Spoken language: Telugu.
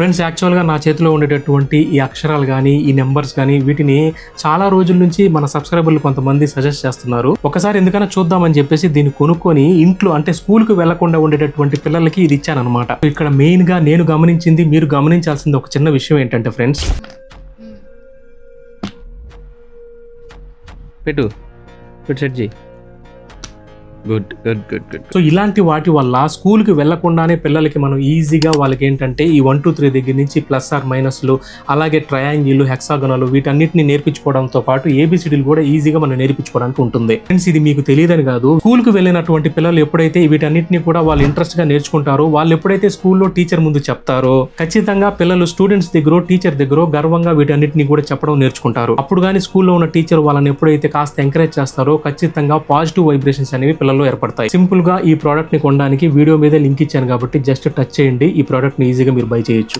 ఫ్రెండ్స్, యాక్చువల్గా నా చేతిలో ఉండేటటువంటి ఈ అక్షరాలు కానీ ఈ నెంబర్స్ కానీ వీటిని చాలా రోజుల నుంచి మన సబ్స్క్రైబర్లు కొంతమంది సజెస్ట్ చేస్తున్నారు. ఒకసారి ఎందుకైనా చూద్దామని చెప్పేసి దీన్ని కొనుక్కొని ఇంట్లో అంటే స్కూల్కి వెళ్లకుండా ఉండేటటువంటి పిల్లలకి ఇది ఇచ్చానమాట. ఇక్కడ మెయిన్ గా నేను గమనించింది, మీరు గమనించాల్సింది ఒక చిన్న విషయం ఏంటంటే ఫ్రెండ్స్, పెట్టు సెట్ చేయి. Good good good good. So ఇలాంటి వాటి వల్ల స్కూల్కి వెళ్లకుండానే పిల్లలకి మనం ఈజీగా వాళ్ళకి ఏంటంటే ఈ 1 2 3 దగ్గర నుంచి ప్లస్ ఆర్ మైనస్లు, అలాగే ట్రయాంగిల్, హెక్సాగోనల్ వీటన్నిటిని నేర్పించుకోవడంతో పాటు ఏబిసిడీలు కూడా ఈజీగా మనం నేర్పించుకోవడానికి ఉంటుంది. ఫ్రెండ్స్, ఇది మీకు తెలియదని కాదు, స్కూల్కి వెళ్ళినటువంటి పిల్లలు ఎప్పుడైతే వీటన్నిటిని కూడా వాళ్ళు ఇంట్రెస్ట్ గా నేర్చుకుంటారో, వాళ్ళు ఎప్పుడైతే స్కూల్లో టీచర్ ముందు చెప్తారో ఖచ్చితంగా పిల్లలు స్టూడెంట్స్ దగ్గర టీచర్ దగ్గర గర్వంగా వీటన్నిటిని కూడా చెప్పడం నేర్చుకుంటారు. అప్పుడు కానీ స్కూల్లో ఉన్న టీచర్ వాళ్ళని ఎప్పుడైతే కాస్త ఎంకరేజ్ చేస్తారో ఖచ్చితంగా పాజిటివ్ వైబ్రేషన్స్ అనేవి పిల్లల్లో ఏర్పడతాయి. సింపుల్ గా ఈ ప్రోడక్ట్ ని కొనడానికి వీడియో మీద లింక్ ఇచ్చాను కాబట్టి జస్ట్ టచ్ చేయండి, ఈ ప్రోడక్ట్ ని ఈజీగా మీరు బై చేయొచ్చు.